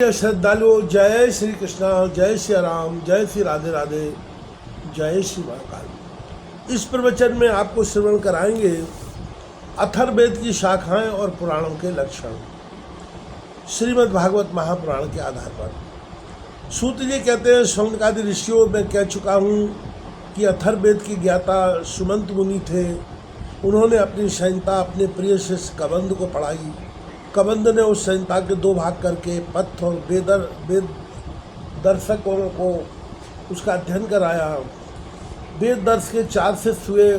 श्रद्धालुओं, जय श्री कृष्णा, जय श्री राम, जय श्री राधे राधे, जय श्री महाकाल। इस प्रवचन में आपको श्रवण कराएंगे अथर्ववेद की शाखाएं और पुराणों के लक्षण श्रीमद् भागवत महापुराण के आधार पर। सूत जी कहते हैं, शौनकादि ऋषियों में कह चुका हूँ कि अथर्ववेद की ज्ञाता सुमंत मुनि थे। उन्होंने अपनी संहिता अपने प्रिय शिष्य कबंध को पढ़ाई। कबंध ने उस संहिता के दो भाग करके पथ और वेद दर्शकों को उसका अध्ययन कराया। वेद दर्श के 4 शिष्य हुए,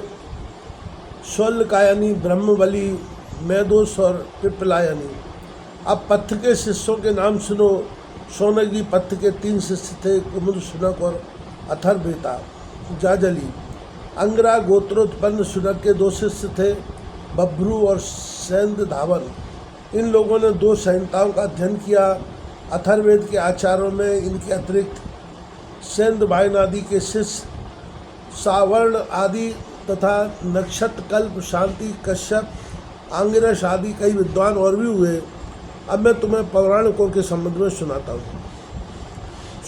शौल्यकायनी, ब्रह्मबली, मैदोस और पिप्पलायनी। अब पथ के शिष्यों के नाम सुनो। शौनक जी पथ के 3 शिष्य थे, कुमुद, शुनक और अथर्ववेता। जाजली अंगरा गोत्रोत्पन्न शुनक के 2 शिष्य थे, बभ्रू और सैंद धावन। इन लोगों ने 2 संहिताओं का अध्ययन किया। अथर्ववेद के आचार्यों में इनके अतिरिक्त सैंद वायन आदि के शिष्य, सावर्ण आदि तथा नक्षत्र, कल्प, शांति, कश्यप, आंगिरस आदि कई विद्वान और भी हुए। अब मैं तुम्हें पौराणिकों के संबंध में सुनाता हूँ।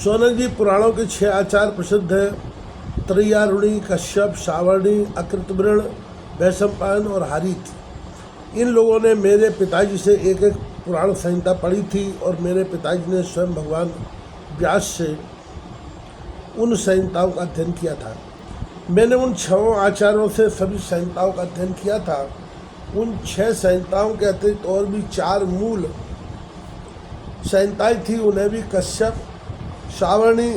शौनक जी पुराणों के 6 आचार्य प्रसिद्ध हैं: त्रयारुणी, कश्यप, सावर्णी, अकृतवृण, वैशंपायन और हारित। इन लोगों ने मेरे पिताजी से एक एक पुराण संहिता पढ़ी थी और मेरे पिताजी ने स्वयं भगवान व्यास से उन संहिताओं का अध्ययन किया था। मैंने उन 6 आचार्यों से सभी संहिताओं का अध्ययन किया था। उन 6 संहिताओं के अतिरिक्त और भी 4 मूल संहिताएं थी, उन्हें भी कश्यप, सावर्णी,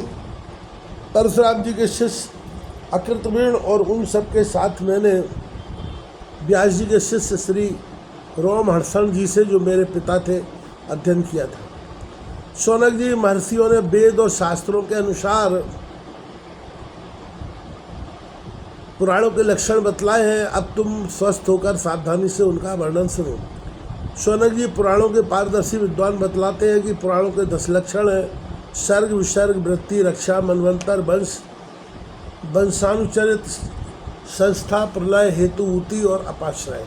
परशुराम जी के शिष्य अकृतवृण और उन सब के साथ मैंने व्यास जी के शिष्य श्री रोमहर्षण जी से, जो मेरे पिता थे, अध्ययन किया था। शौनक जी, महर्षियों ने वेद और शास्त्रों के अनुसार पुराणों के लक्षण बतलाए हैं। अब तुम स्वस्थ होकर सावधानी से उनका वर्णन सुनो। शौनक जी पुराणों के पारदर्शी विद्वान बतलाते हैं कि पुराणों के 10 लक्षण हैं: सर्ग, विसर्ग, वृत्ति, रक्षा, मनवंतर, वंश, वंशानुचरित, संस्था, प्रलय, हेतु, ऊति और अपाश्रय।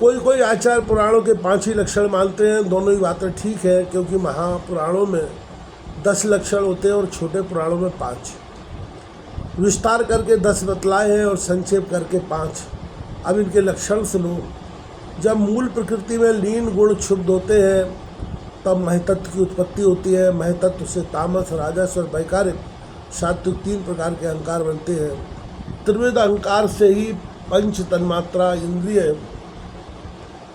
कोई आचार्य पुराणों के 5 ही लक्षण मानते हैं। दोनों ही बातें ठीक है, क्योंकि महापुराणों में 10 लक्षण होते हैं और छोटे पुराणों में 5। विस्तार करके 10 बतलाए हैं और संक्षेप करके 5। अब इनके लक्षण सुनो। जब मूल प्रकृति में लीन गुण क्षुब्ध होते हैं तब महतत्व की उत्पत्ति होती है। महतत्व से तामस, राजस और वैकारिक, सात्विक 3 प्रकार के अहंकार बनते हैं। त्रिविध अहंकार से ही पंच तन्मात्रा, इंद्रिय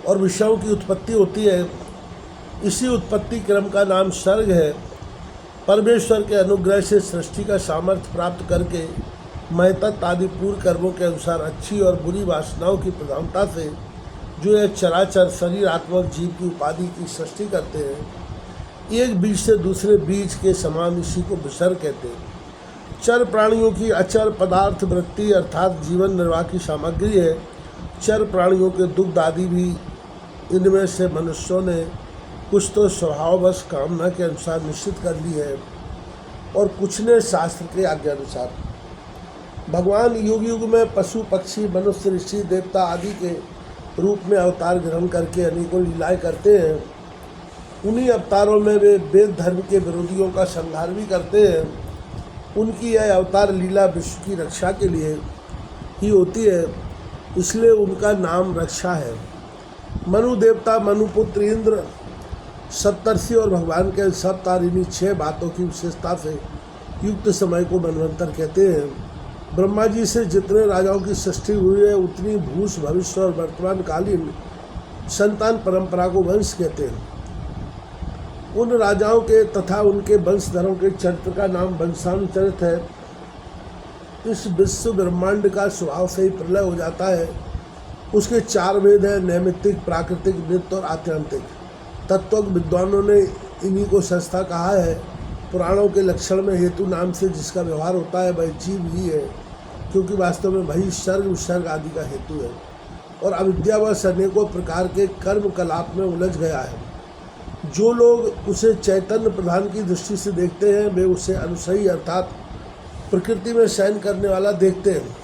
और विषयों की उत्पत्ति होती है। इसी उत्पत्ति क्रम का नाम सर्ग है। परमेश्वर के अनुग्रह से सृष्टि का सामर्थ्य प्राप्त करके महतत्व आदि पूर्व कर्मों के अनुसार अच्छी और बुरी वासनाओं की प्रधानता से जो एक चराचर शरीरात्मक जीव की उपाधि की सृष्टि करते हैं, एक बीज से दूसरे बीज के समान इसी को विसर्ग कहते हैं। चर प्राणियों की अचर पदार्थ वृत्ति अर्थात जीवन निर्वाह की सामग्री है। चर प्राणियों के दुग्ध आदि भी इनमें से मनुष्यों ने कुछ तो स्वभाववश कामना के अनुसार निश्चित कर ली है और कुछ ने शास्त्र के आज्ञानुसार। भगवान युग युग में पशु, पक्षी, मनुष्य, ऋषि, देवता आदि के रूप में अवतार ग्रहण करके अनेकों लीलाएं करते हैं। उन्हीं अवतारों में वे वेद धर्म के विरोधियों का संहार भी करते हैं। उनकी यह अवतार लीला विश्व की रक्षा के लिए ही होती है, इसलिए उनका नाम रक्षा है। मनु देवता, मनुपुत्र, इंद्र, सप्तर्षि और भगवान के सप्तार, इन्हीं 6 बातों की विशेषता से युक्त समय को मनवंतर कहते हैं। ब्रह्मा जी से जितने राजाओं की सृष्टि हुई है, उतनी भूष, भविष्य और वर्तमान कालीन संतान परंपरा को वंश कहते हैं। उन राजाओं के तथा उनके वंशधरों के चरित्र का नाम वंशानुचरित है। इस विश्व ब्रह्मांड का स्वभाव से ही प्रलय हो जाता है। उसके 4 वेद हैं: नैमित्तिक, प्राकृतिक, नित्य और आत्यंतिक। तत्व विद्वानों ने इन्हीं को संस्था कहा है। पुराणों के लक्षण में हेतु नाम से जिसका व्यवहार होता है वह जीव ही है, क्योंकि वास्तव में वही सर्ग, विसर्ग आदि का हेतु है और अविद्यावश अनेकों प्रकार के कर्म कलाप में उलझ गया है। जो लोग उसे चैतन्य प्रधान की दृष्टि से देखते हैं, वे उसे अनुसयी अर्थात प्रकृति में शयन करने वाला देखते हैं,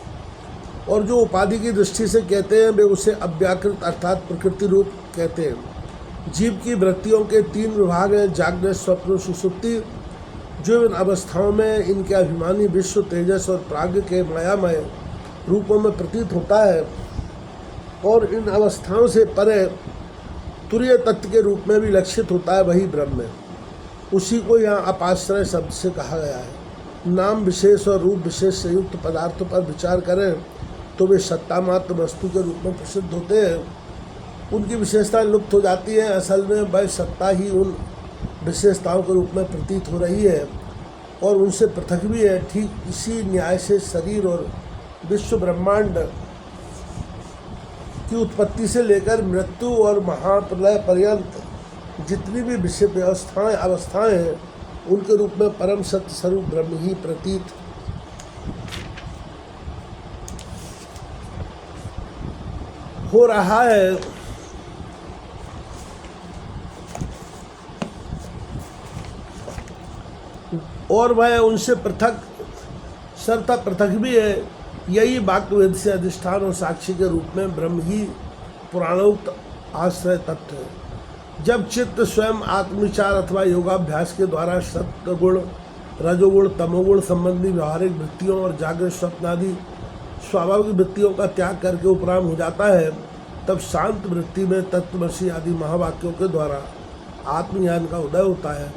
और जो उपाधि की दृष्टि से कहते हैं वे उसे अव्याकृत अर्थात प्रकृति रूप कहते हैं। जीव की वृत्तियों के 3 विभाग हैं, जागृत, स्वप्न, सुषुप्ति। जो इन अवस्थाओं में इनके अभिमानी विश्व, तेजस और प्राज्ञ के मायामय रूपों में प्रतीत होता है और इन अवस्थाओं से परे तुरीय तत्व के रूप में भी लक्षित होता है, वही ब्रह्म है। उसी को यहाँ अपाश्रय शब्द से कहा गया है। नाम विशेष और रूप विशेष से युक्त पदार्थों पर विचार करें तो वे सत्ता मात्र वस्तु के रूप में प्रसिद्ध होते हैं। उनकी विशेषता लुप्त हो जाती है। असल में वह सत्ता ही उन विशेषताओं के रूप में प्रतीत हो रही है और उनसे पृथक भी है। ठीक इसी न्याय से शरीर और विश्व ब्रह्मांड की उत्पत्ति से लेकर मृत्यु और महाप्रलय पर्यंत जितनी भी विषय अवस्थाएं हैं, उनके रूप में परम सत्य स्वरूप ब्रह्म ही प्रतीत हो रहा है। और वह उनसे पृथक सर्वथा पृथक भी है। यही वाक्यवेद से अधिष्ठान और साक्षी के रूप में ब्रह्म ही पुराणोक्त आश्रय तत्व है। जब चित्त स्वयं आत्मविचार अथवा योगाभ्यास के द्वारा सत्वगुण, रजोगुण, तमोगुण संबंधी व्यवहारिक वृत्तियों और जागृत स्वप्न आदि स्वाभाविक वृत्तियों का त्याग करके उपराम हो जाता है, तब शांत वृत्ति में तत्वमसि आदि महावाक्यों के द्वारा आत्मज्ञान का उदय होता है।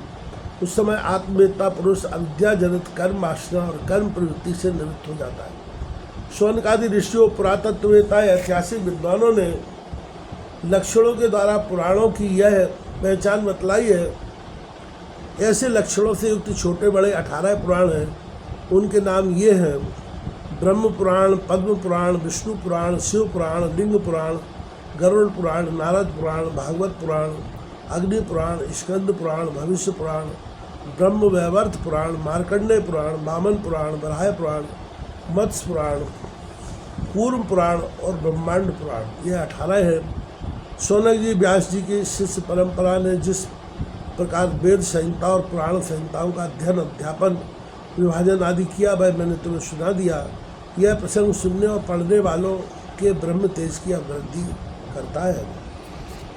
उस समय आत्मवेत्ता पुरुष अविद्याजनित कर्म वासना और कर्म प्रवृत्ति से निवृत्त हो जाता है। शौनकादि ऋषियों, पुरातत्ववेत्ता, ऐतिहासिक विद्वानों ने लक्षणों के द्वारा पुराणों की यह पहचान बतलाई है। ऐसे लक्षणों से युक्त छोटे बड़े 18 पुराण हैं। उनके नाम ये हैं: ब्रह्म पुराण, पद्म पुराण, विष्णु पुराण, शिव पुराण, लिंग पुराण, गरुड़ पुराण, नारद पुराण, भागवत पुराण, अग्नि पुराण, स्कंद पुराण, भविष्य पुराण, ब्रह्म वैवर्त पुराण, मार्कंडेय पुराण, वामन पुराण, बराह पुराण, मत्स्य पुराण, कूर्म पुराण और ब्रह्मांड पुराण। ये 18 हैं। शौनक जी, व्यास जी की शिष्य परंपरा ने जिस प्रकार वेद संहिता और पुराण संहिताओं का अध्ययन, अध्यापन, विभाजन आदि किया, वह मैंने तुम्हें सुना दिया। यह प्रसंग सुनने और पढ़ने वालों के ब्रह्म तेज की अभिवृद्धि करता है।